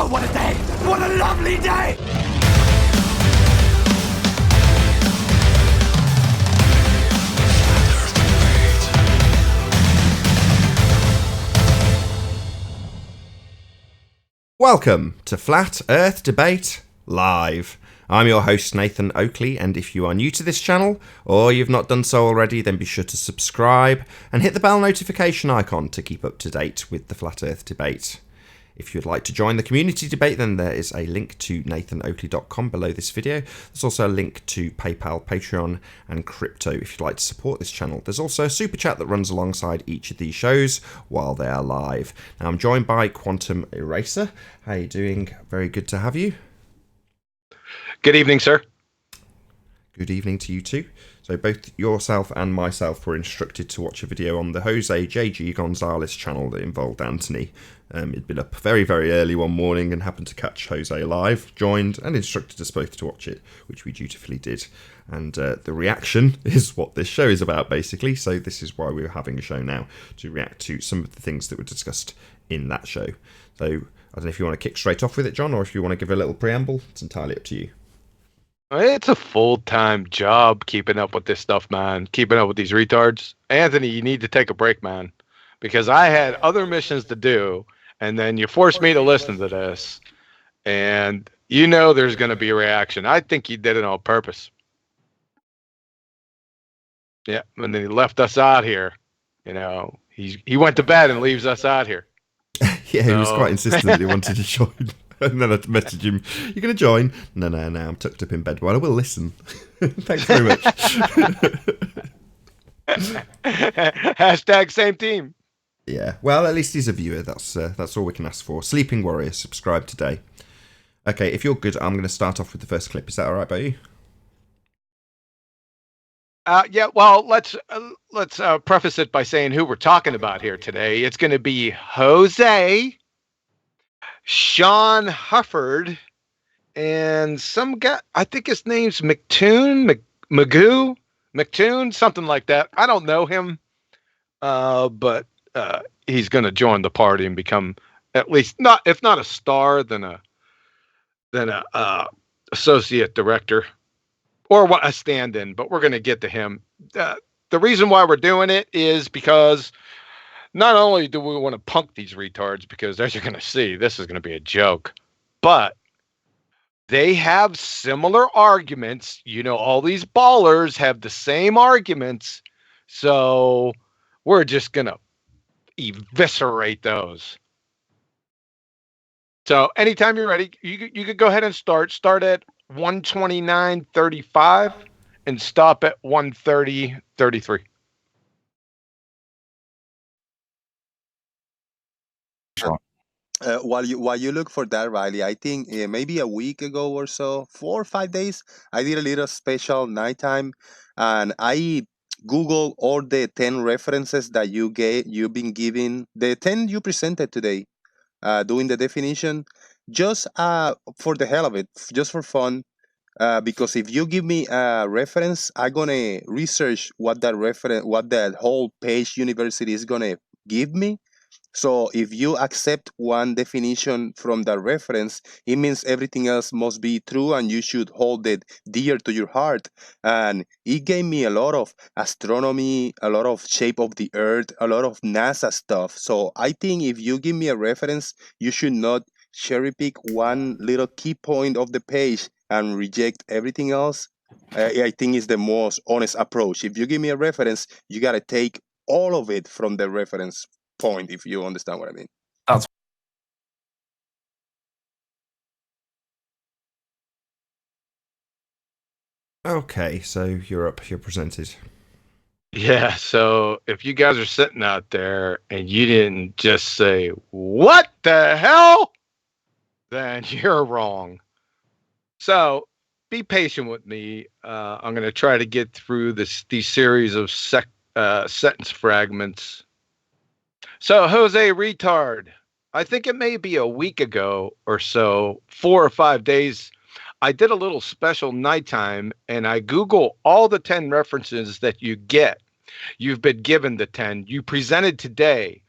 Oh, what a day! What a lovely day! Welcome to Flat Earth Debate Live. I'm your host Nathan Oakley, and if you are new to this channel, or you've not done so already, then be sure to subscribe and hit the bell notification icon to keep up to date with the Flat Earth Debate. If you'd like to join the community debate, then there is a link to nathanoakley.com below this video. There's also a link to PayPal, Patreon, and crypto if you'd like to support this channel. There's also a super chat that runs alongside each of these shows while they are live. Now, I'm joined by Quantum Eraser. How are you doing? Very good to have you. Good evening, sir. Good evening to you too. So both yourself and myself were instructed to watch a video on the Jose JG Gonzalez channel that involved Anthony. He'd been up very, very early one morning and happened to catch Jose live, joined and instructed us both to watch it, which we dutifully did. And the reaction is what this show is about, basically. So this is why we're having a show now, to react to some of the things that were discussed in that show. So I don't know if you want to kick straight off with it, John, or if you want to give a little preamble. It's entirely up to you. It's a full-time job keeping up with this stuff, man. Keeping up with these retards. Anthony, you need to take a break, man. Because I had other missions to do, and then you forced me to listen to this. And you know there's going to be a reaction. I think he did it on purpose. Yeah, and then he left us out here. You know, he went to bed and leaves us out here. Yeah, he was quite insistent that he wanted to join. And then I messaged him, "You're going to join?" No, I'm tucked up in bed. Well, I will listen. Thanks very much. Hashtag same team. Yeah, well, at least he's a viewer. That's all we can ask for. Sleeping Warrior, subscribe today. Okay, if you're good, I'm going to start off with the first clip. Is that all right by you? Yeah, well, let's preface it by saying who we're talking about here today. It's going to be Jose, Shawn Hufford, and some guy, I think his name's McToon, McToon, something like that. I don't know him, but he's going to join the party and become at least not, if not a star, then a associate director or what a stand-in. But we're going to get to him. The reason why we're doing it is because not only do we want to punk these retards, because as you're going to see, this is going to be a joke, but they have similar arguments. You know, all these ballers have the same arguments. So we're just going to eviscerate those. So anytime you're ready, you could go ahead and start at 129.35 and stop at 130.33. While you look for that, Riley, I think maybe a week ago or so, 4 or 5 days, I did a little special nighttime, and I Googled all the 10 references that you've been giving, the 10 you presented today, doing the definition, just for the hell of it, just for fun. Because if you give me a reference, I'm gonna research what that whole page university is gonna give me. So if you accept one definition from that reference, it means everything else must be true, and you should hold it dear to your heart. And it gave me a lot of astronomy, a lot of shape of the earth, a lot of NASA stuff. So I think if you give me a reference, you should not cherry pick one little key point of the page and reject everything else. I think it's the most honest approach. If you give me a reference, you got to take all of it from the reference point, if you understand what I mean. That's Okay, so you're up. You're presented. Yeah, so if you guys are sitting out there and you didn't just say, "What the hell?" then you're wrong. So be patient with me. I'm going to try to get through these series of sentence fragments. So Jose Retard, I think it may be a week ago or so, 4 or 5 days, I did a little special nighttime and I Google all the 10 references that you get. You've been given the 10 you presented today,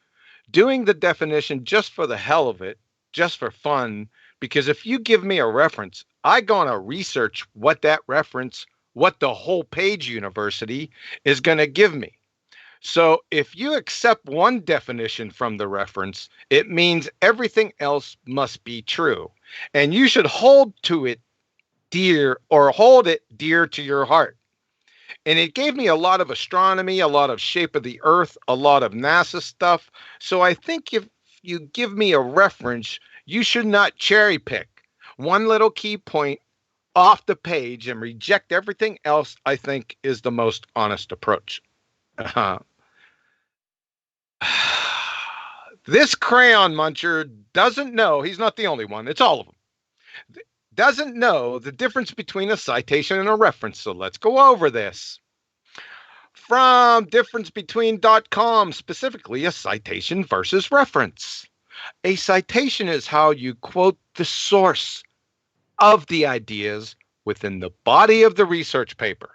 doing the definition just for the hell of it, just for fun, Because if you give me a reference, I gonna research what that reference, what the whole page university is gonna give me. So if you accept one definition from the reference, it means everything else must be true. And you should hold to it dear, or hold it dear to your heart. And it gave me a lot of astronomy, a lot of shape of the earth, a lot of NASA stuff. So I think if you give me a reference, you should not cherry pick one little key point off the page and reject everything else. I think is the most honest approach. This crayon muncher doesn't know, he's not the only one, it's all of them, doesn't know the difference between a citation and a reference. So let's go over this. From difference between .com, specifically a citation versus reference. A citation is how you quote the source of the ideas within the body of the research paper.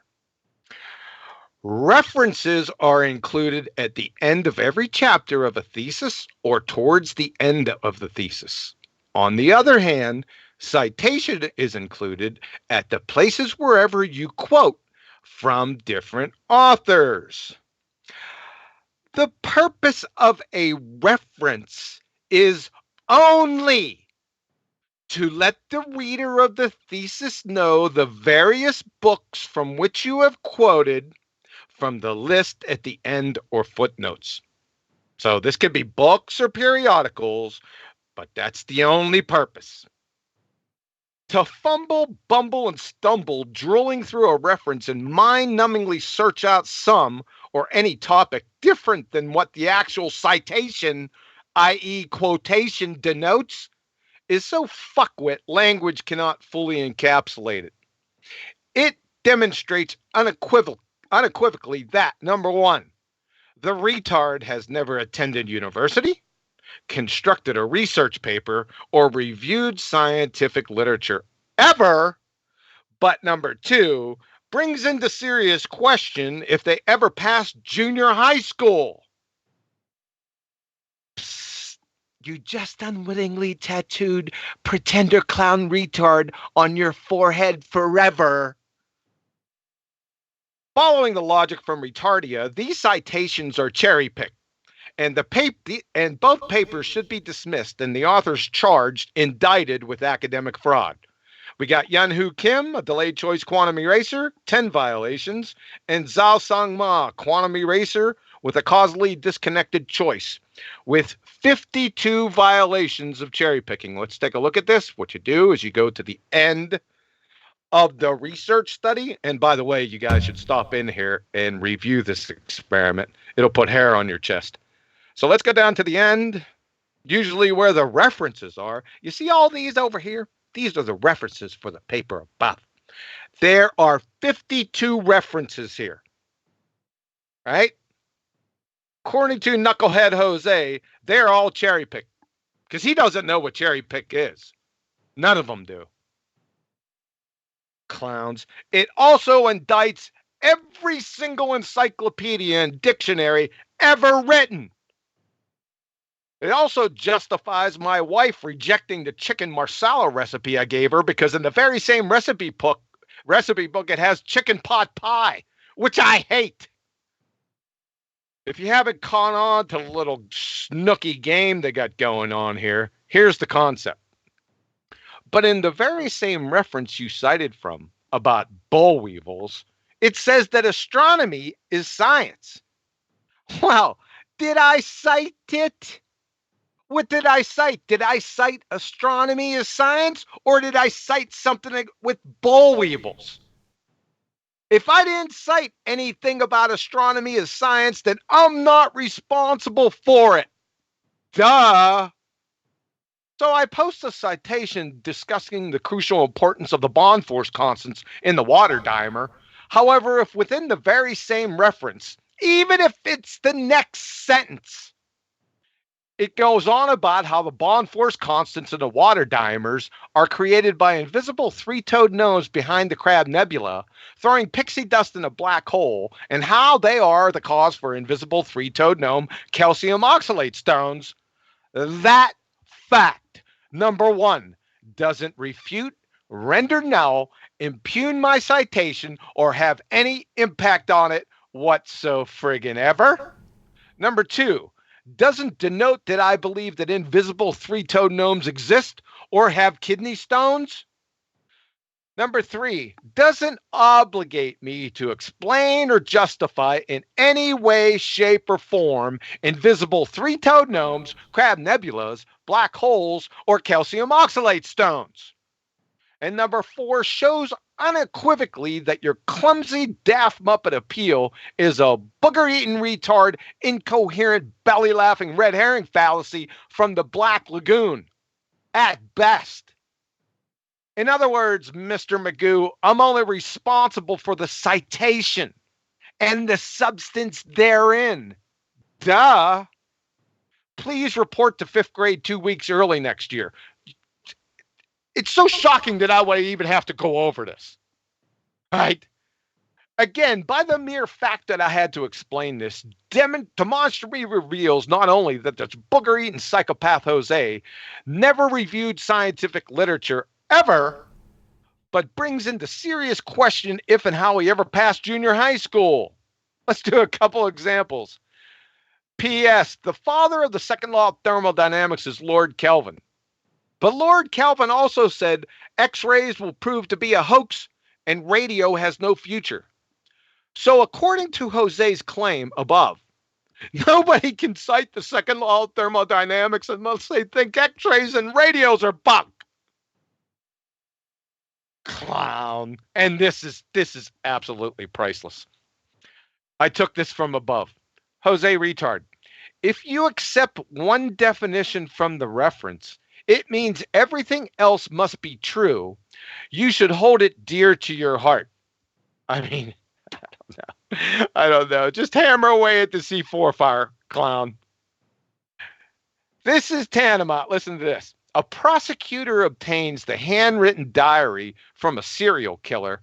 References are included at the end of every chapter of a thesis or towards the end of the thesis. On the other hand, citation is included at the places wherever you quote from different authors. The purpose of a reference is only to let the reader of the thesis know the various books from which you have quoted from the list at the end or footnotes. So this could be books or periodicals, but that's the only purpose. To fumble, bumble, and stumble drilling through a reference and mind-numbingly search out some or any topic different than what the actual citation, i.e. quotation, denotes is so fuckwit language cannot fully encapsulate it. It demonstrates unequivocally that, number one, the retard has never attended university, constructed a research paper, or reviewed scientific literature ever. But number two, brings into serious question if they ever passed junior high school. Psst, you just unwittingly tattooed pretender clown retard on your forehead forever. Following the logic from Retardia, these citations are cherry-picked, and both papers should be dismissed and the authors charged, indicted with academic fraud. We got Yunhoo Kim, a delayed choice quantum eraser, 10 violations, and Zhao Sang Ma, quantum eraser with a causally disconnected choice, with 52 violations of cherry picking. Let's take a look at this. What you do is you go to the end of the research study. And by the way, you guys should stop in here and review this experiment. It'll put hair on your chest. So let's go down to the end, usually where the references are. You see all these over here? These are the references for the paper above. There are 52 references here, right? According to Knucklehead Jose, they're all cherry picked because he doesn't know what cherry pick is. None of them do. Clowns. It also indicts every single encyclopedia and dictionary ever written. It also justifies my wife rejecting the chicken marsala recipe I gave her because in the very same recipe book it has chicken pot pie, which I hate. If you haven't caught on to the little snooky game they got going on here, here's the concept. But in the very same reference you cited from about boll weevils, it says that astronomy is science. Well, did I cite it? What did I cite? Did I cite astronomy as science, or did I cite something with boll weevils? If I didn't cite anything about astronomy as science, then I'm not responsible for it. Duh. So I post a citation discussing the crucial importance of the bond force constants in the water diameter. However, if within the very same reference, even if it's the next sentence, it goes on about how the bond force constants in the water diameters are created by invisible three-toed gnomes behind the Crab Nebula, throwing pixie dust in a black hole, and how they are the cause for invisible three-toed gnome calcium oxalate stones. That fact, number one, doesn't refute, render null, impugn my citation, or have any impact on it whatso friggin' ever. Number 2, doesn't denote that I believe that invisible three-toed gnomes exist or have kidney stones. Number 3, doesn't obligate me to explain or justify in any way, shape, or form invisible three-toed gnomes, crab nebulas, black holes, or calcium oxalate stones. And number 4, shows unequivocally that your clumsy, daft Muppet appeal is a booger-eating retard, incoherent, belly-laughing red herring fallacy from the Black Lagoon, at best. In other words, Mr. Magoo, I'm only responsible for the citation and the substance therein. Duh. Please report to 5th grade 2 weeks early next year. It's so shocking that I would even have to go over this. Right? Again, by the mere fact that I had to explain this, demonstrably reveals not only that this booger-eating psychopath Jose never reviewed scientific literature ever, but brings into serious question if and how he ever passed junior high school. Let's do a couple examples. P.S. The father of the second law of thermodynamics is Lord Kelvin. But Lord Kelvin also said X-rays will prove to be a hoax and radio has no future. So according to Jose's claim above, nobody can cite the second law of thermodynamics unless they think X-rays and radios are bunk. Clown. And this is absolutely priceless. I took this from above. Jose retard. If you accept one definition from the reference, it means everything else must be true. You should hold it dear to your heart. I mean, I don't know. Just hammer away at the C4 fire, clown. This is tantamount. Listen to this. A prosecutor obtains the handwritten diary from a serial killer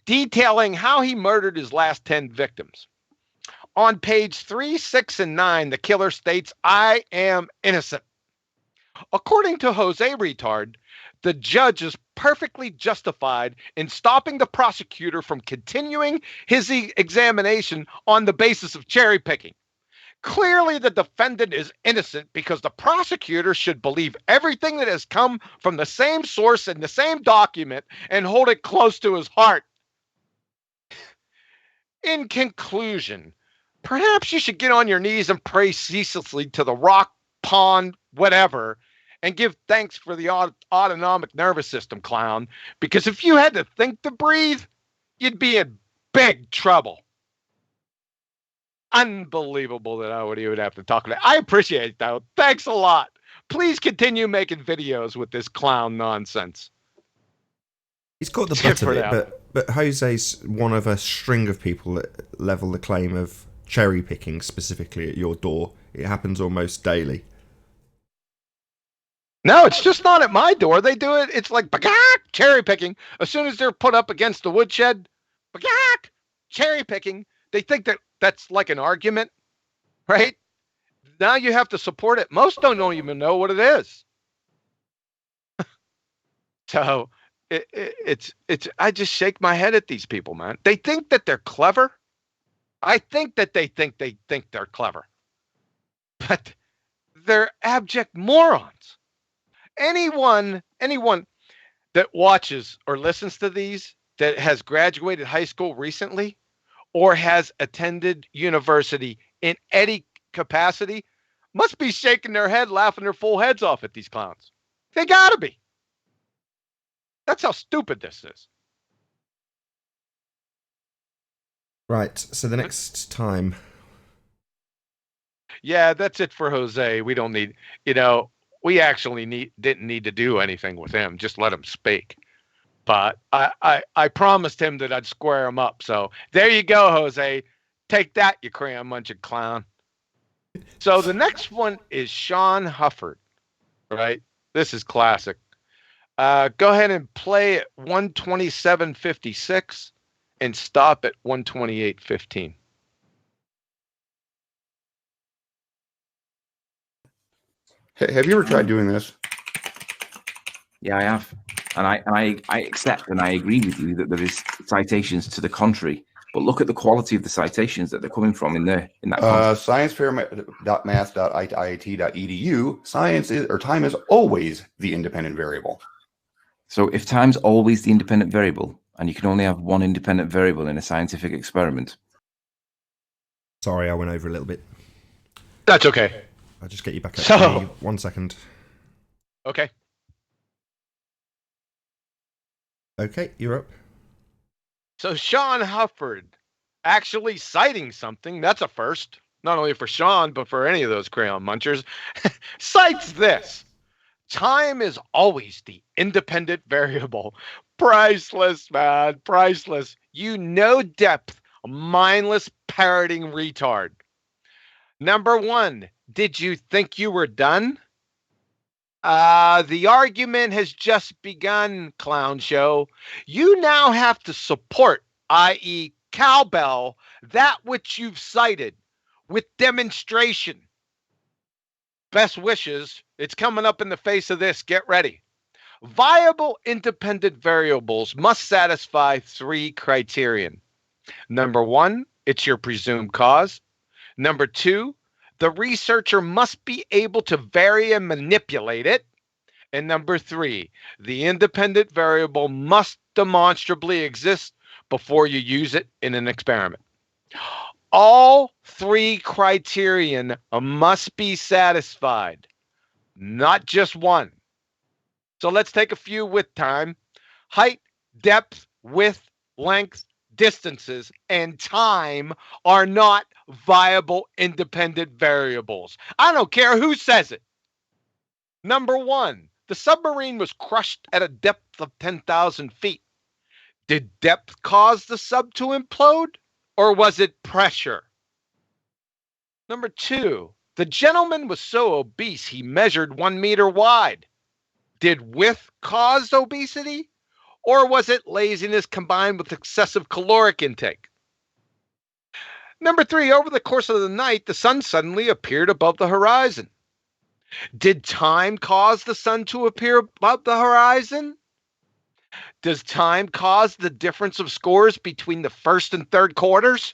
detailing how he murdered his last 10 victims. On page 3, 6, and 9, the killer states, I am innocent. According to Jose Retard, the judge is perfectly justified in stopping the prosecutor from continuing his examination on the basis of cherry picking. Clearly, the defendant is innocent because the prosecutor should believe everything that has come from the same source in the same document and hold it close to his heart. In conclusion, perhaps you should get on your knees and pray ceaselessly to the rock, pond, whatever, and give thanks for the autonomic nervous system, clown, because if you had to think to breathe, you'd be in big trouble. Unbelievable that I would even have to talk about it. I appreciate it, though. Thanks a lot. Please continue making videos with this clown nonsense. He's got the butt of it, but Jose's one of a string of people that level the claim of cherry picking specifically at your door. It happens almost daily. No, it's just not at my door. They do it. It's like cherry picking. As soon as they're put up against the woodshed, cherry picking. They think that that's like an argument, right? Now you have to support it. Most don't even know what it is. So it's. I just shake my head at these people, man. They think that they're clever. I think that they think they're clever, but they're abject morons. Anyone that watches or listens to these that has graduated high school recently or has attended university in any capacity must be shaking their head, laughing their full heads off at these clowns. They gotta be. That's how stupid this is. Right, so the next time. Yeah, that's it for Jose. We don't need, we actually didn't need to do anything with him. Just let him speak. But I promised him that I'd square him up. So there you go, Jose. Take that, you crayon munching clown. So the next one is Shawn Hufford, right? This is classic. Go ahead and play at 127.56 and stop at 128.15. Have you ever tried doing this? Yeah, I have, and I accept and I agree with you that there is citations to the contrary. But look at the quality of the citations that they're coming from in that context. sciencefair.math.iit.edu, science is, or time is always the independent variable. So if time's always the independent variable, and you can only have one independent variable in a scientific experiment. Sorry, I went over a little bit. That's okay. I'll just get you back up So- to me. 1 second. Okay. Okay, you're up. So Shawn Hufford actually citing something, that's a first, not only for Shawn, but for any of those crayon munchers, cites this. Time is always the independent variable. Priceless, man, priceless. You no depth, mindless parroting retard. Number one, did you think you were done? The argument has just begun, clown show. You now have to support, i.e., cowbell, that which you've cited with demonstration. Best wishes. It's coming up in the face of this. Get ready. Viable independent variables must satisfy 3 criterion. Number 1, it's your presumed cause. Number 2, the researcher must be able to vary and manipulate it. And number 3, the independent variable must demonstrably exist before you use it in an experiment. All 3 criterion must be satisfied, not just one. So let's take a few with time. Height, depth, width, length, distances, and time are not viable independent variables. I don't care who says it. Number 1, the submarine was crushed at a depth of 10,000 feet. Did depth cause the sub to implode, or was it pressure? Number 2, the gentleman was so obese he measured 1 meter wide. Did width cause obesity, or was it laziness combined with excessive caloric intake? Number 3, over the course of the night, the sun suddenly appeared above the horizon. Did time cause the sun to appear above the horizon? Does time cause the difference of scores between the first and third quarters?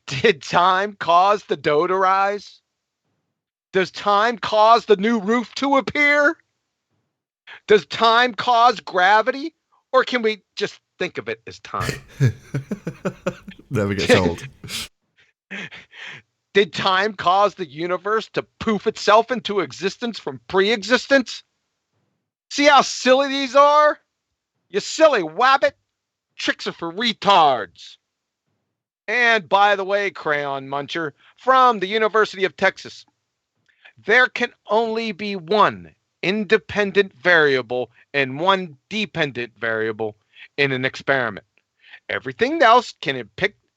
Did time cause the dough to rise? Does time cause the new roof to appear? Does time cause gravity? Or can we just think of it as time? Never gets old. Did time cause the universe to poof itself into existence from pre-existence? See how silly these are? You silly wabbit. Tricks are for retards. And by the way, crayon muncher, from the University of Texas, there can only be one independent variable and one dependent variable in an experiment. Everything else can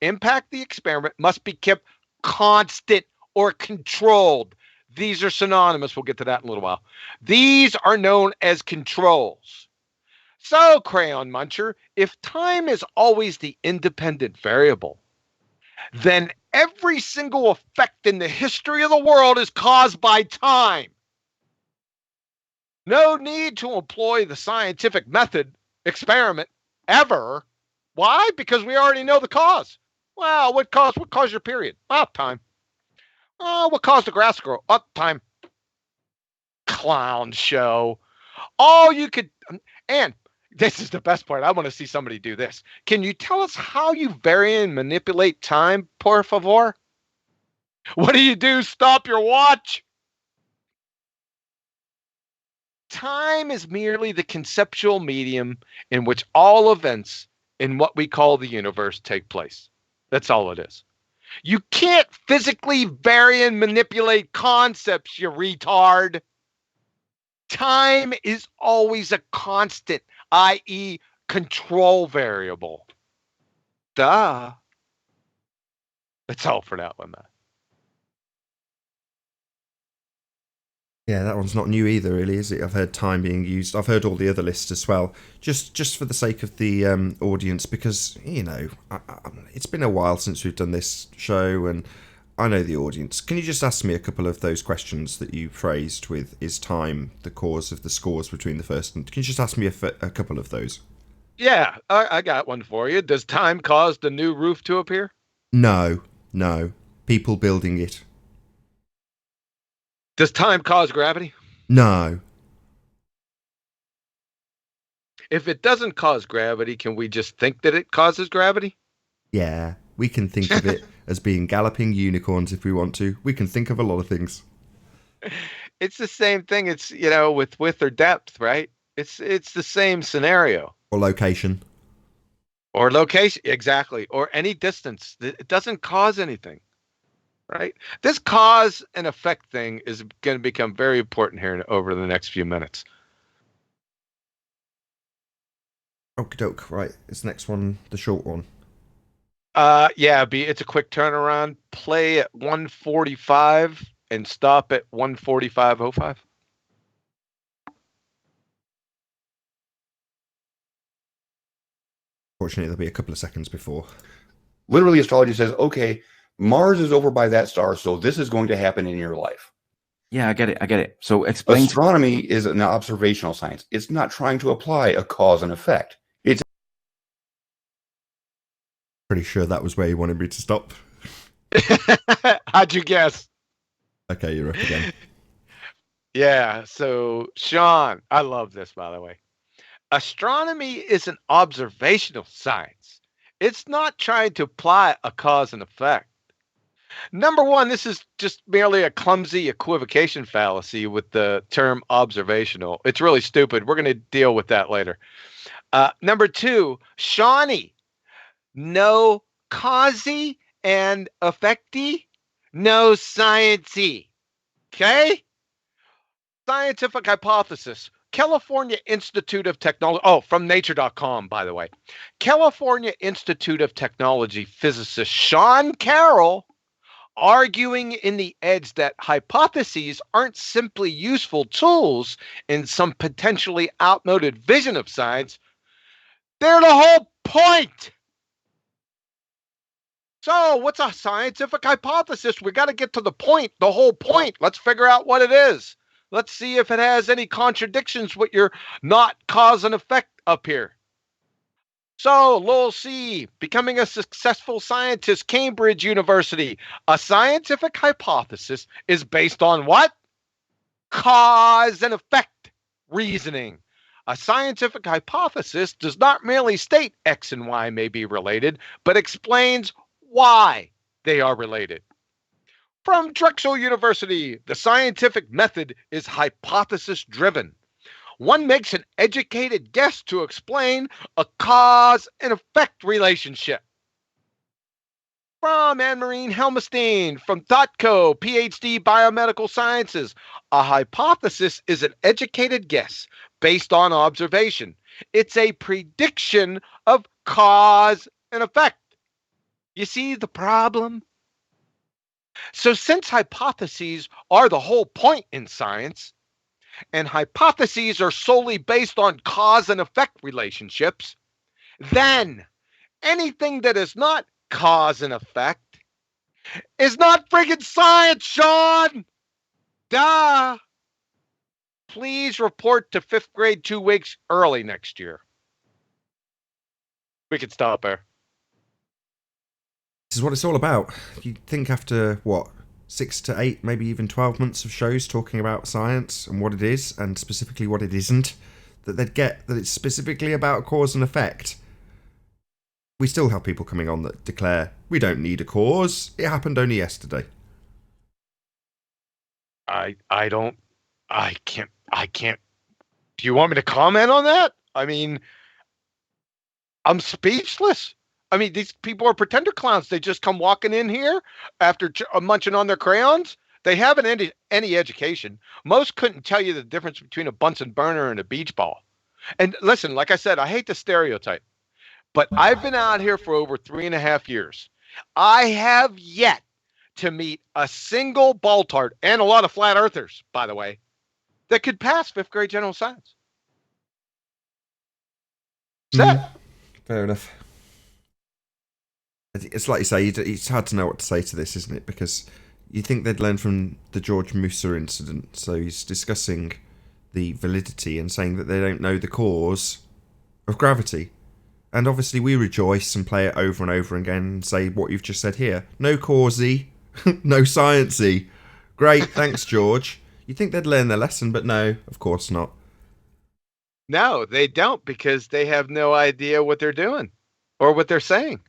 impact the experiment must be kept constant or controlled. These are synonymous. We'll get to that in a little while. These are known as controls. So, crayon muncher, if time is always the independent variable, then every single effect in the history of the world is caused by time. No need to employ the scientific method experiment ever. Why? Because we already know the cause. Well, what caused your period? Time. Oh, what caused the grass to grow? Time. Clown show. All you could, and this is the best part. I want to see somebody do this. Can you tell us how you vary and manipulate time, por favor? What do? Stop your watch? Time is merely the conceptual medium in which all events in what we call the universe take place. That's all it is. You can't physically vary and manipulate concepts, you retard. Time is always a constant, i.e., control variable. Duh. That's all for that one, man. Yeah, that one's not new either, really, is it? I've heard time being used. I've heard all the other lists as well. Just for the sake of the audience, because, you know, it's been a while since we've done this show, and I know the audience. Can you just ask me a couple of those questions that you phrased with, is time the cause of the scores between the first and... Can you just ask me a couple of those? Yeah, I got one for you. Does time cause the new roof to appear? No. People building it. Does time cause gravity? No. If it doesn't cause gravity, can we just think that it causes gravity? Yeah, we can think of it as being galloping unicorns if we want to. We can think of a lot of things. It's the same thing. It's, with width or depth, right? It's the same scenario. Or location. Or location, exactly. Or any distance. It doesn't cause anything, right? This cause and effect thing is going to become very important here over the next few minutes. Okie doke. Right, this next one, the short one. It's a quick turnaround. Play at 145 and stop at 145.05. Fortunately, there'll be a couple of seconds before. Literally, astrology says, okay, Mars is over by that star, so this is going to happen in your life. Yeah, I get it. So explain. Astronomy is an observational science. It's not trying to apply a cause and effect. It's Pretty sure that was where you wanted me to stop. How'd you guess? Okay, you're up again. Yeah, so Shawn, I love this, by the way. Astronomy is an observational science. It's not trying to apply a cause and effect. Number one, this is just merely a clumsy equivocation fallacy with the term observational. It's really stupid. We're going to deal with that later. Number two, Shawnee, no causey and effecty, no sciencey. Okay? Scientific hypothesis. California Institute of Technology. Oh, from nature.com, by the way. California Institute of Technology physicist Shawn Carroll arguing in the edge that hypotheses aren't simply useful tools in some potentially outmoded vision of science. They're the whole point. So, what's a scientific hypothesis? We got to get to the point, the whole point. Let's figure out what it is. Let's see if it has any contradictions with your not cause and effect up here. So, Lowell C, becoming a successful scientist, Cambridge University. A scientific hypothesis is based on what? Cause and effect reasoning. A scientific hypothesis does not merely state X and Y may be related, but explains why they are related. From Drexel University, the scientific method is hypothesis driven. One makes an educated guess to explain a cause and effect relationship. From Anne-Marie Helmestein, from .co, PhD Biomedical Sciences, a hypothesis is an educated guess based on observation. It's a prediction of cause and effect. You see the problem? So since hypotheses are the whole point in science, and hypotheses are solely based on cause and effect relationships, then anything that is not cause and effect is not friggin' science, Shawn! Duh! Please report to 5th grade 2 weeks early next year. We can stop there. This is what it's all about. You think after, 6 to 8, maybe even 12 months of shows talking about science and what it is, and specifically what it isn't, that they'd get that it's specifically about cause and effect. We still have people coming on that declare, we don't need a cause, it happened only yesterday. I can't. Do you want me to comment on that? I mean, I'm speechless. I mean, these people are pretender clowns. They just come walking in here after munching on their crayons. They haven't any education. Most couldn't tell you the difference between a Bunsen burner and a beach ball. And listen, like I said, I hate the stereotype, but I've been out here for over 3.5 years. I have yet to meet a single Baltard, and a lot of flat earthers, by the way, that could pass 5th grade general science. Set. Fair enough. It's like you say, it's hard to know what to say to this, isn't it? Because you think they'd learn from the George Musa incident. So he's discussing the validity and saying that they don't know the cause of gravity. And obviously we rejoice and play it over and over again and say what you've just said here. No causey, no sciencey. Great, thanks, George. You'd think they'd learn their lesson, but no, of course not. No, they don't, because they have no idea what they're doing or what they're saying.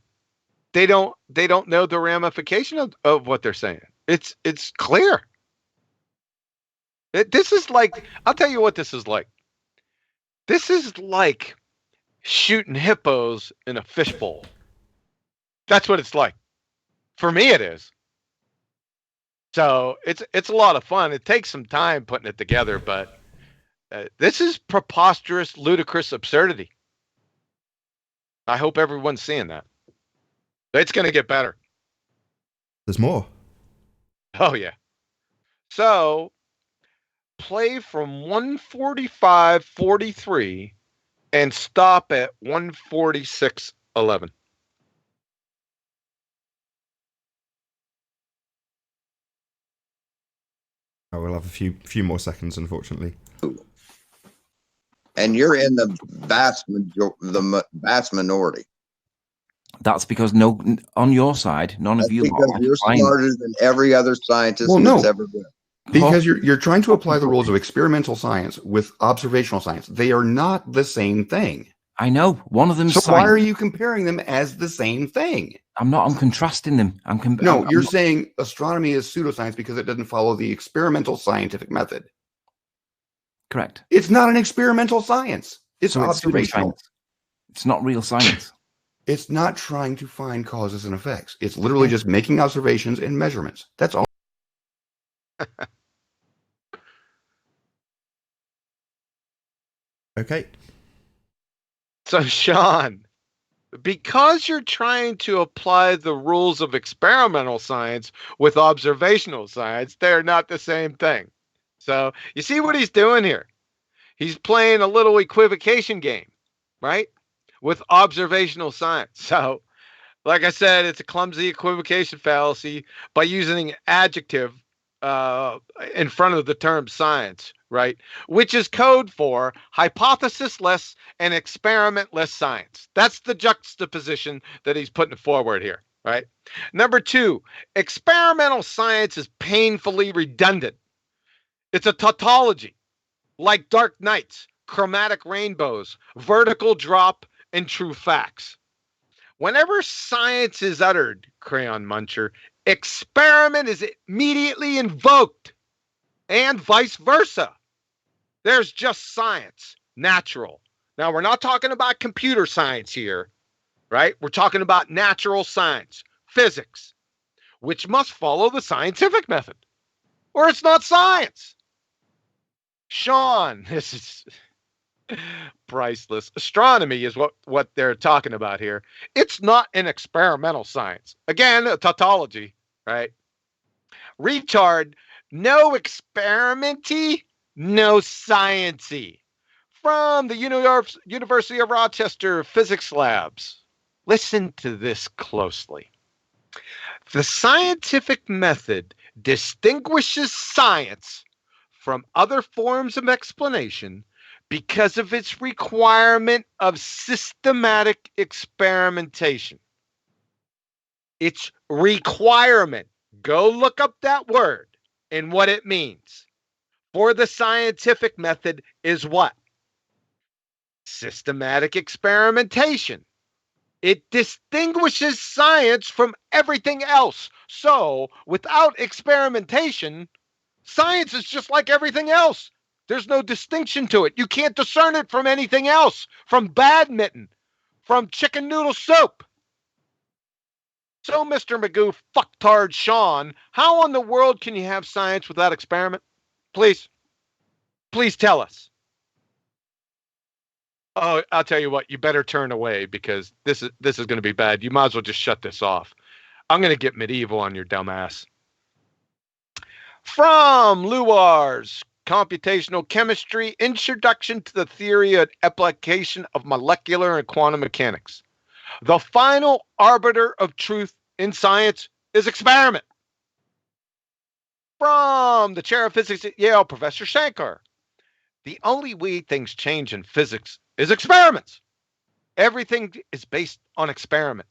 They don't know the ramification of what they're saying. It's clear. This is like, I'll tell you what this is like. This is like shooting hippos in a fishbowl. That's what it's like. For me, it is. So it's a lot of fun. It takes some time putting it together, but this is preposterous, ludicrous absurdity. I hope everyone's seeing that. It's going to get better. There's more. Oh, yeah. So, play from 145.43 and stop at 146.11. I will have a few more seconds, unfortunately. And you're in the vast minority. That's because on your side, none of you because you're smarter than every other scientist that's ever been. Because you're trying to apply the rules of experimental science with observational science. They are not the same thing. I know. One of them. So why are you comparing them as the same thing? I'm not. I'm contrasting them. You're saying astronomy is pseudoscience because it doesn't follow the experimental scientific method. Correct. It's not an experimental science. It's observational. It's not real science. It's not trying to find causes and effects. It's literally just making observations and measurements. That's all. Okay. So, Shawn, because you're trying to apply the rules of experimental science with observational science, they're not the same thing. So, you see what he's doing here? He's playing a little equivocation game, right? With observational science. So, like I said, it's a clumsy equivocation fallacy by using an adjective in front of the term science, right? Which is code for hypothesis-less and experiment-less science. That's the juxtaposition that he's putting forward here, right? Number two, experimental science is painfully redundant. It's a tautology, like dark nights, chromatic rainbows, vertical drop, and true facts. Whenever science is uttered, Crayon Muncher, experiment is immediately invoked, and vice versa. There's just science, natural. Now, we're not talking about computer science here, right? We're talking about natural science, physics, which must follow the scientific method, or it's not science. Shawn, this is priceless. Astronomy is what they're talking about here. It's not an experimental science. Again, a tautology, right? Retard, no experimenty, no sciencey. From the University of Rochester Physics Labs. Listen to this closely. The scientific method distinguishes science from other forms of explanation because of its requirement of systematic experimentation. Its requirement. Go look up that word and what it means. For the scientific method is what? Systematic experimentation. It distinguishes science from everything else. So, without experimentation, science is just like everything else. There's no distinction to it. You can't discern it from anything else, from badminton, from chicken noodle soup. So, Mr. Magoo, fucktard Shawn, how in the world can you have science without experiment? Please tell us. Oh, I'll tell you what, you better turn away because this is going to be bad. You might as well just shut this off. I'm going to get medieval on your dumb ass. From Luar's Computational Chemistry, Introduction to the Theory and Application of Molecular and Quantum Mechanics. The final arbiter of truth in science is experiment. From the chair of physics at Yale, Professor Shankar. The only way things change in physics is experiments. Everything is based on experiment.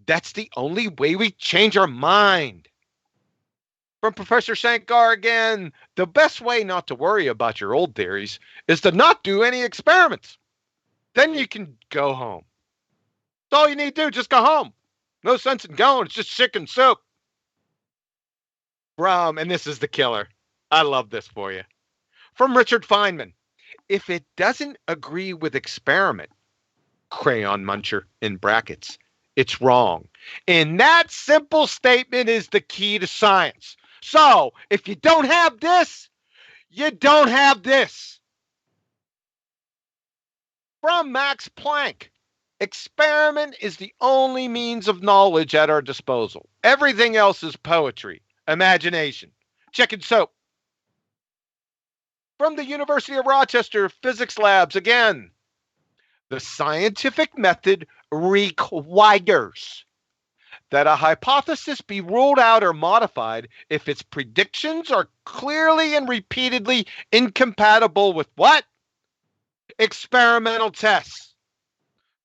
That's the only way we change our mind. From Professor Shankar again, the best way not to worry about your old theories is to not do any experiments. Then you can go home. That's all you need to do, just go home. No sense in going, it's just chicken soup. From, and this is the killer. I love this for you. From Richard Feynman. If it doesn't agree with experiment, crayon muncher in brackets, it's wrong. And that simple statement is the key to science. So if you don't have this, you don't have this. From Max Planck. Experiment is the only means of knowledge at our disposal. Everything else is poetry, imagination, chicken soup. From the University of Rochester Physics Labs again. The scientific method requires that a hypothesis be ruled out or modified if its predictions are clearly and repeatedly incompatible with what? Experimental tests.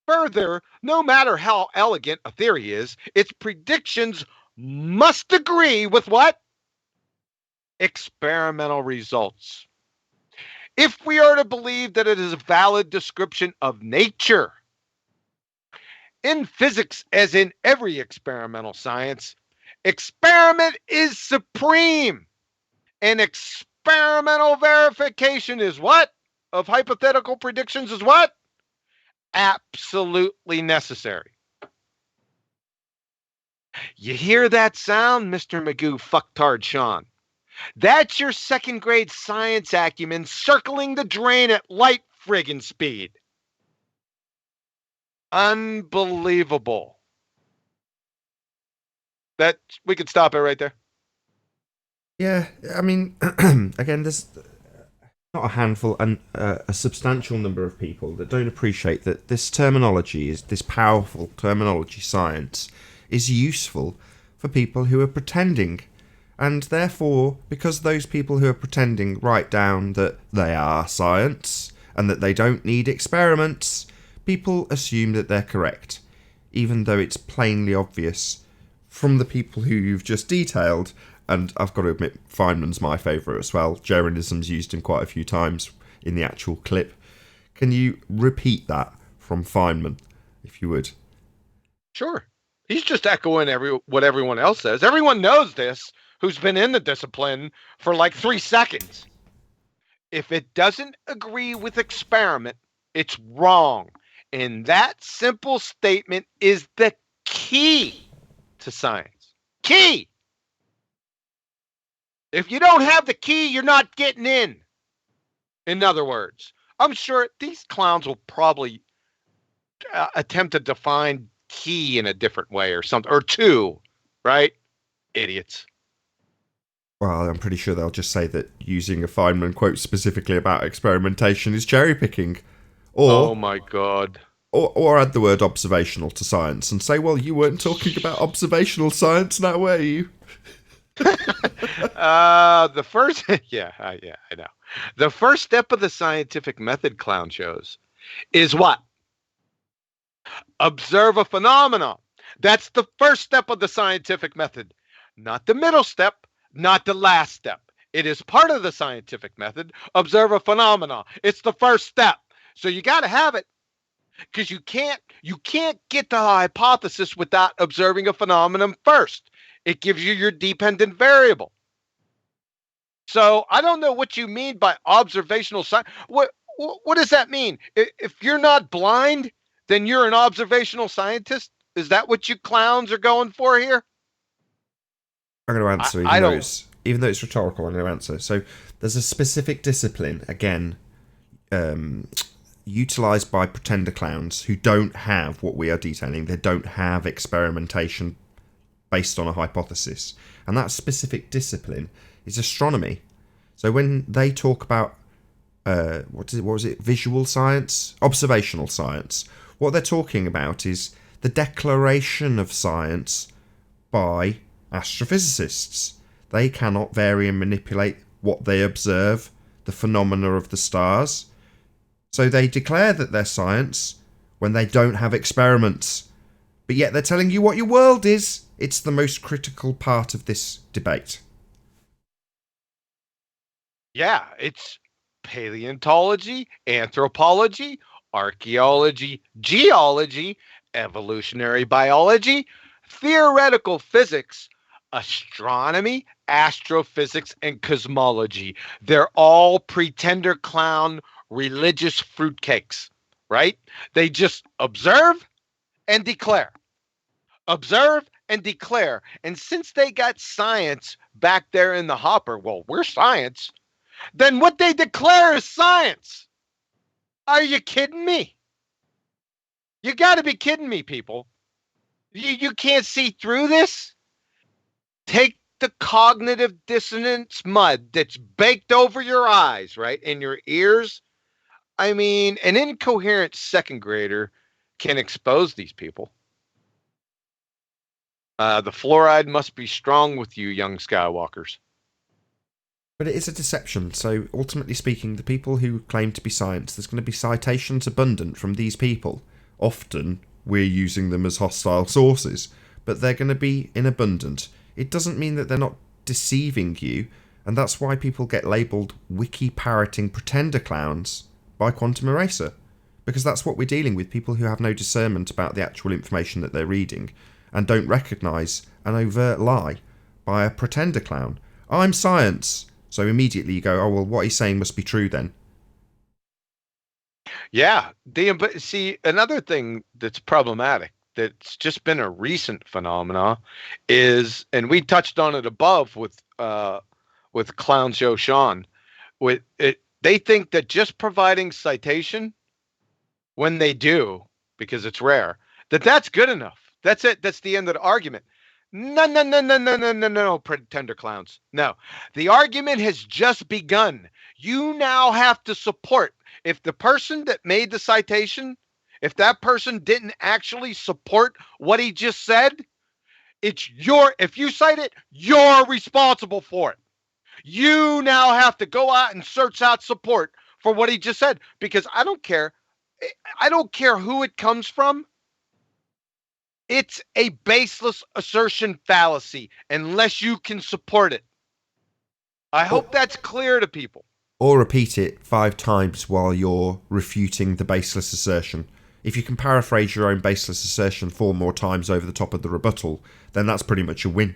Further, no matter how elegant a theory is, its predictions must agree with what? Experimental results. If we are to believe that it is a valid description of nature, in physics, as in every experimental science, experiment is supreme. And experimental verification is what? Of hypothetical predictions is what? Absolutely necessary. You hear that sound, Mr. Magoo fucktard Shawn? That's your second grade science acumen circling the drain at light friggin' speed. Unbelievable. That we could stop it right there. Yeah, I mean, again, there's not a handful and a substantial number of people that don't appreciate that this terminology is this powerful terminology, science, is useful for people who are pretending. And therefore, because those people who are pretending write down that they are science and that they don't need experiments, people assume that they're correct, even though it's plainly obvious from the people who you've just detailed. And I've got to admit, Feynman's my favourite as well. Jeranism's used him quite a few times in the actual clip. Can you repeat that from Feynman, if you would? Sure. He's just echoing what everyone else says. Everyone knows this who's been in the discipline for like 3 seconds. If it doesn't agree with experiment, it's wrong. And that simple statement is the key to science. Key! If you don't have the key, you're not getting in. In other words, I'm sure these clowns will probably attempt to define key in a different way or something, or two, right? Idiots. Well, I'm pretty sure they'll just say that using a Feynman quote specifically about experimentation is cherry picking. Or, oh my God. Or add the word observational to science and say, well, you weren't talking about observational science now, were you? The first, yeah, I know. The first step of the scientific method, clown shows, is what? Observe a phenomenon. That's the first step of the scientific method. Not the middle step, not the last step. It is part of the scientific method. Observe a phenomenon. It's the first step. So you got to have it, because you can't get the hypothesis without observing a phenomenon first. It gives you your dependent variable. So I don't know what you mean by observational science. What does that mean? If you're not blind, then you're an observational scientist? Is that what you clowns are going for here? I'm going to answer, even though it's rhetorical, I'm going to answer. So there's a specific discipline, again, utilised by pretender clowns who don't have what we are detailing. They don't have experimentation based on a hypothesis. And that specific discipline is astronomy. So when they talk about, what was it, visual science? Observational science. What they're talking about is the declaration of science by astrophysicists. They cannot vary and manipulate what they observe, the phenomena of the stars. So they declare that they're science when they don't have experiments. But yet they're telling you what your world is. It's the most critical part of this debate. Yeah, it's paleontology, anthropology, archaeology, geology, evolutionary biology, theoretical physics, astronomy, astrophysics, and cosmology. They're all pretender clown religious fruitcakes, right? They just observe and declare. Observe and declare. And since they got science back there in the hopper, well, we're science, then what they declare is science. Are you kidding me? You got to be kidding me, people. You can't see through this? Take the cognitive dissonance mud that's baked over your eyes, right? In your ears. I mean, an incoherent second grader can expose these people. The fluoride must be strong with you, young Skywalkers. But it is a deception, so ultimately speaking, the people who claim to be science, there's going to be citations abundant from these people. Often, we're using them as hostile sources, but they're going to be in abundant. It doesn't mean that they're not deceiving you, and that's why people get labelled wiki-parroting pretender clowns by Quantum Eraser. Because that's what we're dealing with, people who have no discernment about the actual information that they're reading, and don't recognise an overt lie by a pretender clown. I'm science. So immediately you go, oh, well, what he's saying must be true then. Yeah. See, another thing that's problematic, that's just been a recent phenomena is, and we touched on it above with Clown Show Shawn, with it, they think that just providing citation when they do, because it's rare, that's good enough. That's it. That's the end of the argument. No, no, no, no, no, no, no, no, pretender clowns. No, the argument has just begun. You now have to support. If the person that made the citation, if that person didn't actually support what he just said, if you cite it, you're responsible for it. You now have to go out and search out support for what he just said, because I don't care. I don't care who it comes from. It's a baseless assertion fallacy unless you can support it. I hope that's clear to people. Or repeat it 5 times while you're refuting the baseless assertion. If you can paraphrase your own baseless assertion 4 more times over the top of the rebuttal, then that's pretty much a win.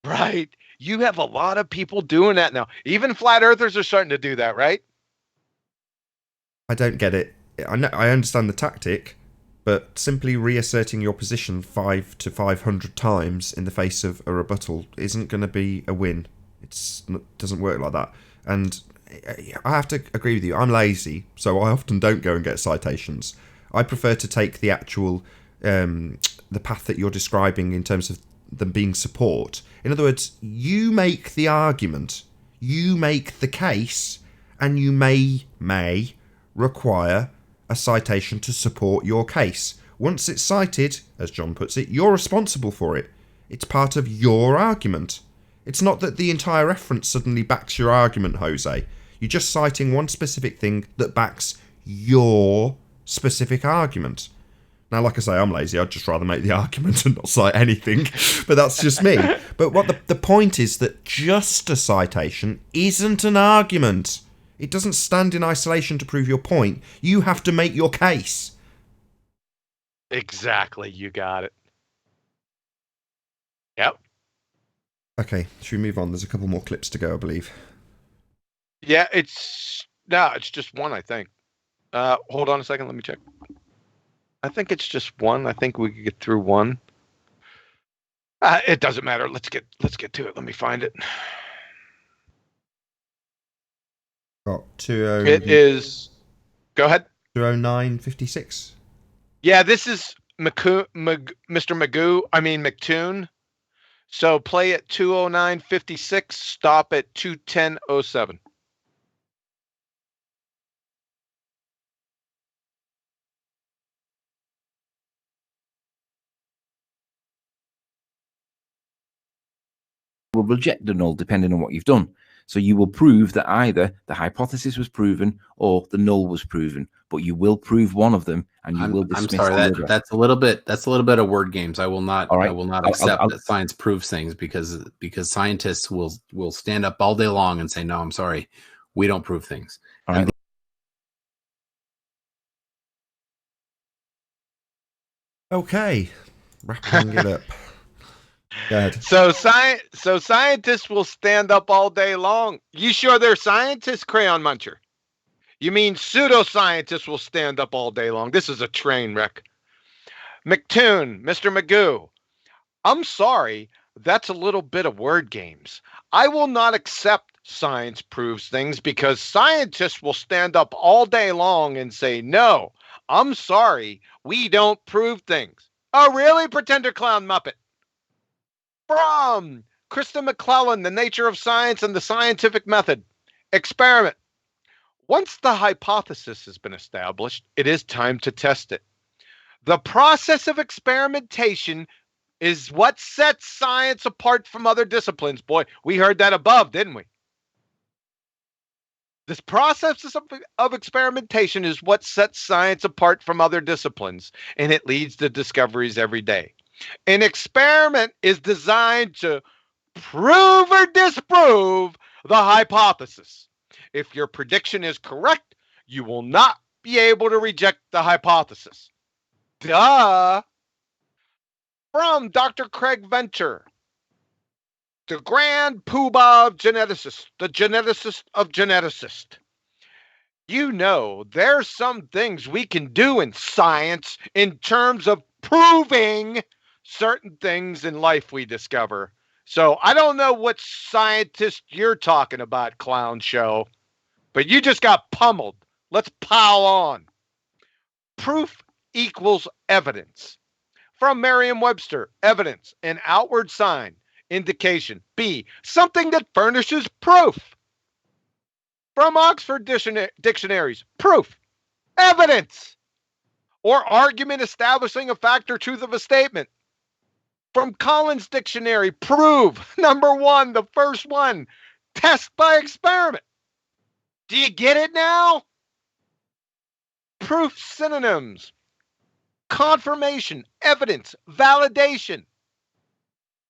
Right. You have a lot of people doing that now. Even flat earthers are starting to do that, right? I don't get it. I understand the tactic, but simply reasserting your position 5 to 500 times in the face of a rebuttal isn't going to be a win. It doesn't work like that. And I have to agree with you. I'm lazy, so I often don't go and get citations. I prefer to take the actual, the path that you're describing in terms of them being support. In other words, you make the argument, you make the case, and you may require a citation to support your case. Once it's cited, as John puts it, you're responsible for it. It's part of your argument. It's not that the entire reference suddenly backs your argument, Jose. You're just citing one specific thing that backs your specific argument. Now, like I say, I'm lazy. I'd just rather make the argument and not cite anything. But that's just me. But what the point is that just a citation isn't an argument. It doesn't stand in isolation to prove your point. You have to make your case. Exactly. You got it. Yep. Okay, should we move on? There's a couple more clips to go, I believe. Yeah, it's just one, I think. Hold on a second. Let me check. I think it's just one. I think we could get through one. It doesn't matter. Let's get to it. Let me find it. Got 20. It is. Go ahead. 209.56. Yeah, this is Mr. Magoo. I mean McToon. So play at 209.56. Stop at 210.07. will reject the null depending on what you've done. So you will prove that either the hypothesis was proven or the null was proven, but you will prove one of them, and you will dismiss I'm sorry, the other. that's a little bit of word games. I will not. All right. I will not accept that science proves things because scientists will stand up all day long and say, "No, I'm sorry, we don't prove things." All right. Okay, wrapping it up. Go ahead. So scientists will stand up all day long. You sure they're scientists, Crayon Muncher? You mean pseudoscientists will stand up all day long? This is a train wreck. McToon, Mr. Magoo, I'm sorry, that's a little bit of word games. I will not accept science proves things because scientists will stand up all day long and say, no, I'm sorry, we don't prove things. Oh, really, Pretender Clown Muppet? From Krista McClellan, The Nature of Science and the Scientific Method. Experiment. Once the hypothesis has been established, it is time to test it. The process of experimentation is what sets science apart from other disciplines. Boy, we heard that above, didn't we? This process of experimentation is what sets science apart from other disciplines, and it leads to discoveries every day. An experiment is designed to prove or disprove the hypothesis. If your prediction is correct, you will not be able to reject the hypothesis. Duh! From Dr. Craig Venter, the grand poobah of geneticists, the geneticist of geneticists. You know, there's some things we can do in science in terms of proving certain things in life we discover. So I don't know what scientist you're talking about, clown show, but you just got pummeled. Let's pile on. Proof equals evidence. From Merriam-Webster, evidence, an outward sign, indication. B, something that furnishes proof. From Oxford dictionaries, proof, evidence, or argument establishing a fact or truth of a statement. From Collins Dictionary, prove, number one, the first one, test by experiment. Do you get it now? Proof synonyms, confirmation, evidence, validation.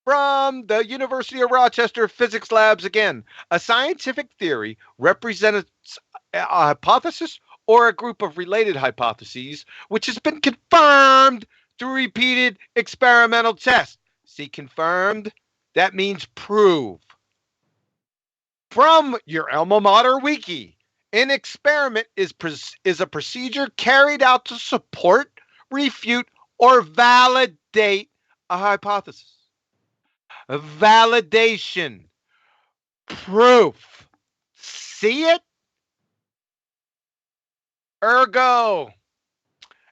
From the University of Rochester Physics Labs again, a scientific theory represents a hypothesis or a group of related hypotheses which has been confirmed through repeated experimental tests. See, confirmed, that means prove. From your alma mater wiki, an experiment is a procedure carried out to support, refute, or validate a hypothesis. Validation, proof. See it? Ergo,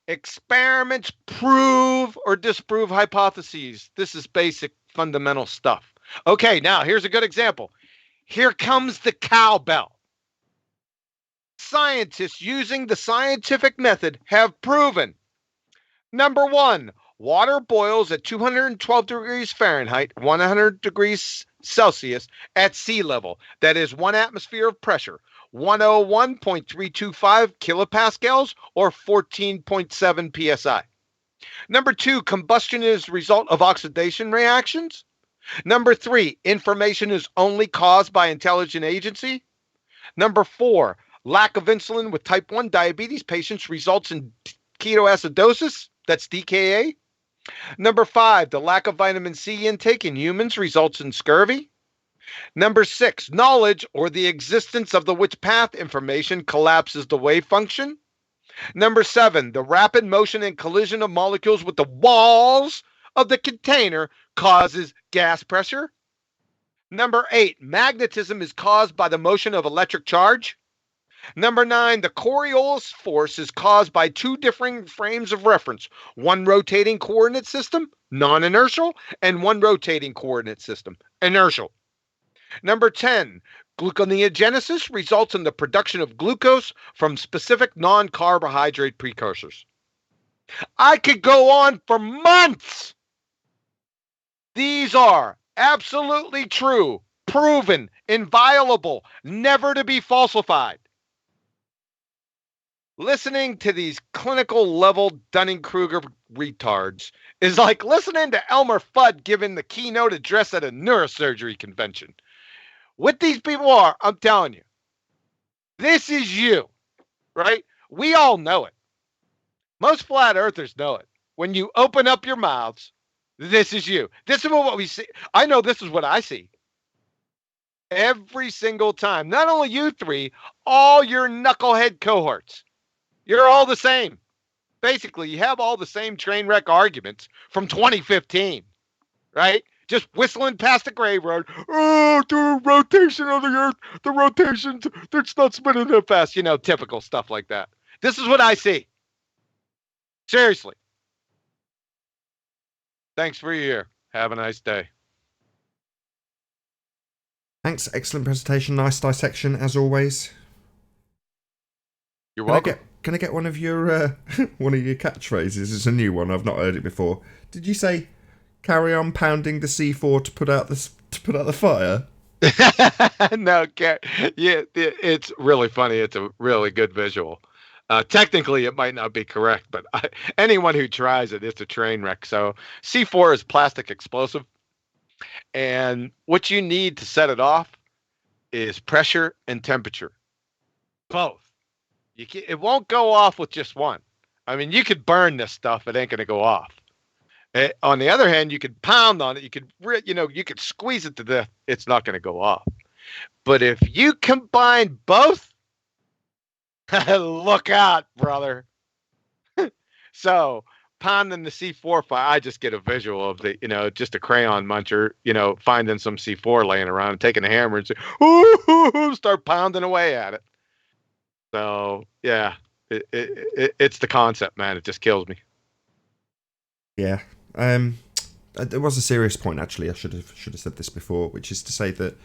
experiments prove or disprove hypotheses. This is basic fundamental stuff. Okay, now here's a good example. Here comes the cowbell. Scientists using the scientific method have proven, number one, water boils at 212 degrees Fahrenheit, 100 degrees Celsius at sea level. That is 1 atmosphere of pressure, 101.325 kilopascals or 14.7 psi. Number two, combustion is a result of oxidation reactions. Number three, information is only caused by intelligent agency. Number four, lack of insulin with type 1 diabetes patients results in ketoacidosis. That's DKA. Number five, the lack of vitamin C intake in humans results in scurvy. Number six, knowledge or the existence of the which path information collapses the wave function. Number seven, the rapid motion and collision of molecules with the walls of the container causes gas pressure. Number eight, magnetism is caused by the motion of electric charge. Number nine, the Coriolis force is caused by two differing frames of reference, one rotating coordinate system, non-inertial, and one rotating coordinate system, inertial. Number 10, gluconeogenesis results in the production of glucose from specific non-carbohydrate precursors. I could go on for months. These are Absolutely true, proven, inviolable, never to be falsified. Listening to these clinical level Dunning-Kruger retards is like listening to Elmer Fudd giving the keynote address at a neurosurgery convention. What these people are, I'm telling you, this is you, right? We all know it. Most flat earthers know it. When you open up your mouths, this is you. This is what we see. I know this is what I see. Every single time. Not only you three, all your knucklehead cohorts. You're all the same. Basically, you have all the same train wreck arguments from 2015, right? Just whistling past the grave road. Oh, the rotation of the earth, the rotation, it's not spinning that fast. You know, typical stuff like that. This is what I see. Seriously. Thanks for your ear. Have a nice day. Thanks. Excellent presentation. Nice dissection, as always. You're welcome. Can I get one of your catchphrases? It's a new one. I've not heard it before. Did you say carry on pounding the C4 to put out the fire? No, yeah, it's really funny. It's a really good visual. Technically, it might not be correct, but anyone who tries it, it's a train wreck. So C4 is plastic explosive, and what you need to set it off is pressure and temperature, both. It won't go off with just one. I mean, you could burn this stuff; it ain't going to go off. On the other hand, you could pound on it. You could squeeze it to death. It's not going to go off. But if you combine both, look out, brother. So pounding the C4 fire, I just get a visual of just a crayon muncher, finding some C4 laying around and taking a hammer and say, ooh, start pounding away at it. So yeah, it's the concept, man. It just kills me. Yeah. There was a serious point, actually. I should have said this before, which is to say that,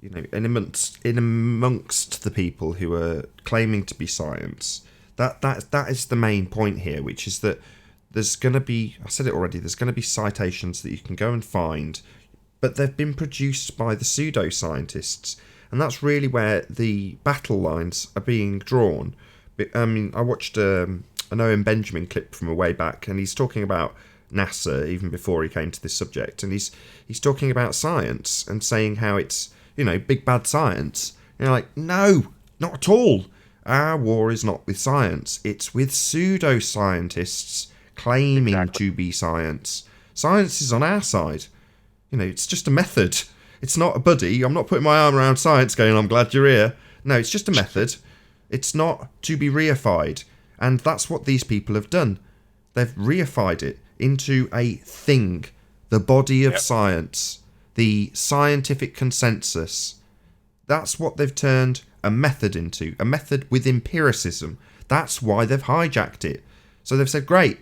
in amongst the people who are claiming to be science, that is the main point here, which is that there's going to be, I said it already, there's going to be citations that you can go and find, but they've been produced by the pseudoscientists, and that's really where the battle lines are being drawn. I mean, I watched an Owen Benjamin clip from a way back, and he's talking about NASA even before he came to this subject, and he's talking about science and saying how it's big bad science. And you're like, no, not at all. Our war is not with science, it's with pseudoscientists claiming to be science. Science is on our side. It's just a method. It's not a buddy. I'm not putting my arm around science going, I'm glad you're here. No, it's just a method. It's not to be reified, and that's what these people have done. They've reified it into a thing, the body of science, the scientific consensus. That's what they've turned a method into, a method with empiricism. That's why they've hijacked it. So they've said, great,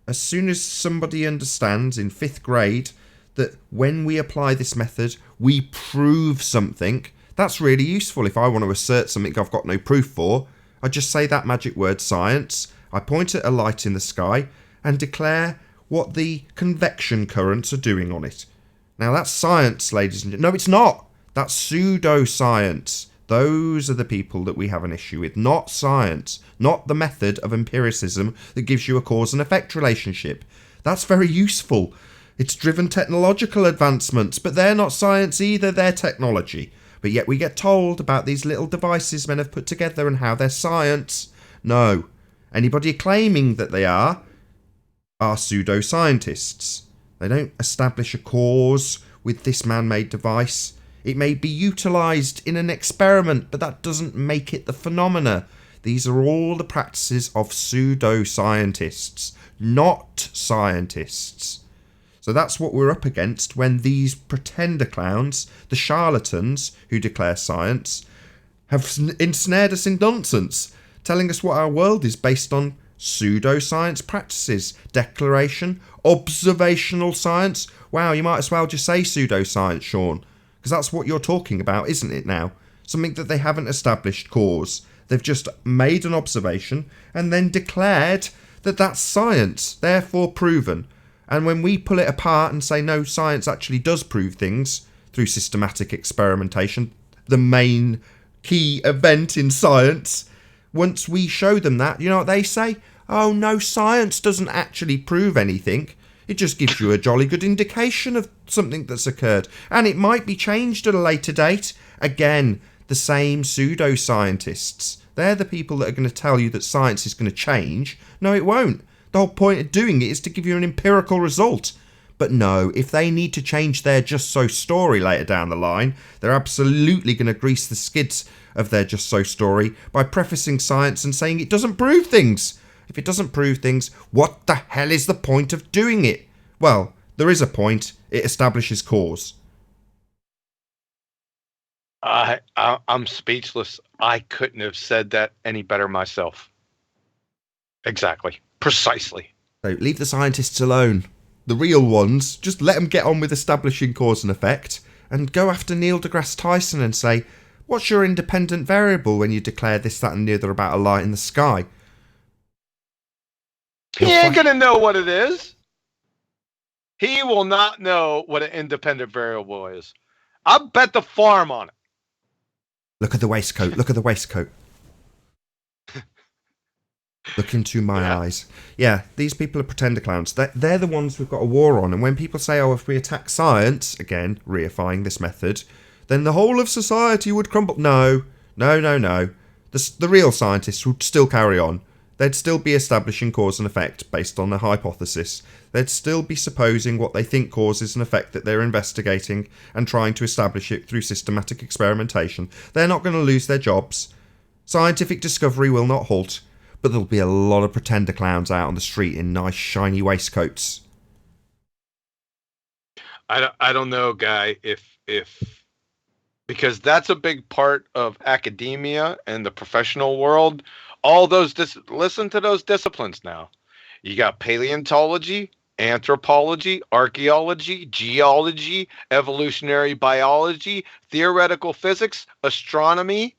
as soon as somebody understands in 5th grade that when we apply this method, we prove something, that's really useful. If I want to assert something I've got no proof for, I just say that magic word science, I point at a light in the sky and declare what the convection currents are doing on it. Now that's science, ladies and gentlemen. No, it's not. That's pseudoscience. Those are the people that we have an issue with, not science, not the method of empiricism that gives you a cause and effect relationship. That's very useful. It's driven technological advancements, but they're not science either, they're technology. But yet we get told about these little devices men have put together and how they're science. No. Anybody claiming that they are pseudoscientists. They don't establish a cause with this man-made device. It may be utilised in an experiment, but that doesn't make it the phenomena. These are all the practices of pseudoscientists, not scientists. So that's what we're up against when these pretender clowns, the charlatans who declare science, have ensnared us in nonsense, telling us what our world is based on pseudoscience practices, declaration, observational science. Wow, you might as well just say pseudoscience, Shawn, because that's what you're talking about, isn't it now? Something that they haven't established cause. They've just made an observation and then declared that that's science, therefore proven. And when we pull it apart and say, no, science actually does prove things through systematic experimentation, the main key event in science, once we show them that, you know what they say? Oh, no, science doesn't actually prove anything. It just gives you a jolly good indication of something that's occurred. And it might be changed at a later date. Again, the same pseudoscientists. They're the people that are going to tell you that science is going to change. No, it won't. The whole point of doing it is to give you an empirical result. But no, if they need to change their just so story later down the line, they're absolutely going to grease the skids of their just so story by prefacing science and saying it doesn't prove things. If it doesn't prove things, what the hell is the point of doing it? Well, there is a point. It establishes cause. I'm speechless. I couldn't have said that any better myself. Exactly. Precisely. So leave the scientists alone. The real ones, just let them get on with establishing cause and effect, and go after Neil deGrasse Tyson and say, what's your independent variable when you declare this, that and the other about a light in the sky? He ain't going to know what it is. He will not know what an independent variable is. I bet the farm on it. Look at the waistcoat. Look at the waistcoat. Look into my eyes. Yeah, these people are pretender clowns. They're the ones we've got a war on. And when people say, oh, if we attack science, again, reifying this method, then the whole of society would crumble. No. The real scientists would still carry on. They'd still be establishing cause and effect based on a hypothesis. They'd still be supposing what they think causes an effect that they're investigating and trying to establish it through systematic experimentation. They're not going to lose their jobs. Scientific discovery will not halt, but there'll be a lot of pretender clowns out on the street in nice shiny waistcoats. I don't know, Guy, if because that's a big part of academia and the professional world. All those listen to those disciplines now. You got paleontology, anthropology, archaeology, geology, evolutionary biology, theoretical physics, astronomy,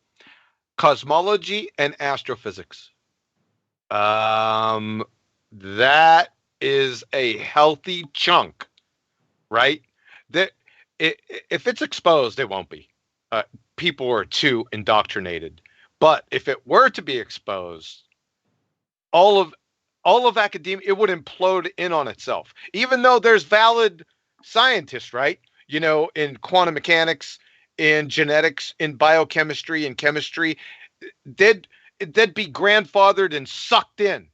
cosmology, and astrophysics. That is a healthy chunk, right? That if it's exposed, it won't be. People are too indoctrinated. But if it were to be exposed, all of academia, it would implode in on itself. Even though there's valid scientists, right? You know, in quantum mechanics, in genetics, in biochemistry, in chemistry, they'd be grandfathered and sucked in.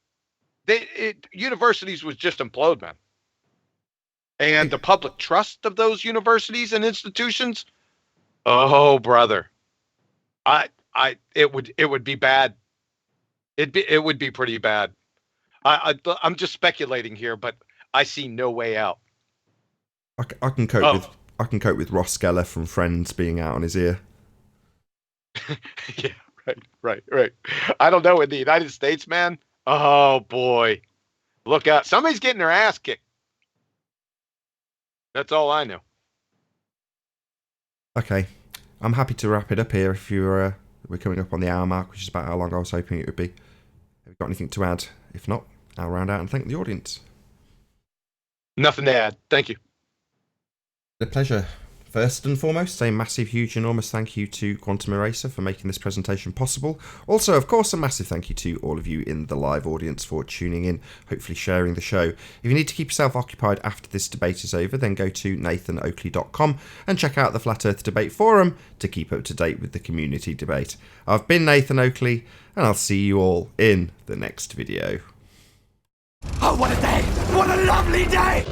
Universities would just implode, man. And the public trust of those universities and institutions, oh brother, it would be bad. It would be pretty bad. I'm just speculating here, but I see no way out. I can cope with Ross Geller from Friends being out on his ear. Yeah, right. I don't know, in the United States, man. Oh boy, look out! Somebody's getting their ass kicked. That's all I know. Okay, I'm happy to wrap it up here. If we're coming up on the hour mark, which is about how long I was hoping it would be. Have you got anything to add? If not, I'll round out and thank the audience. Nothing to add. Thank you. A pleasure. First and foremost, a massive, huge, enormous thank you to Quantum Eraser for making this presentation possible. Also, of course, a massive thank you to all of you in the live audience for tuning in, hopefully sharing the show. If you need to keep yourself occupied after this debate is over, then go to nathanoakley.com and check out the Flat Earth Debate Forum to keep up to date with the community debate. I've been Nathan Oakley, and I'll see you all in the next video. Oh, what a day! What a lovely day!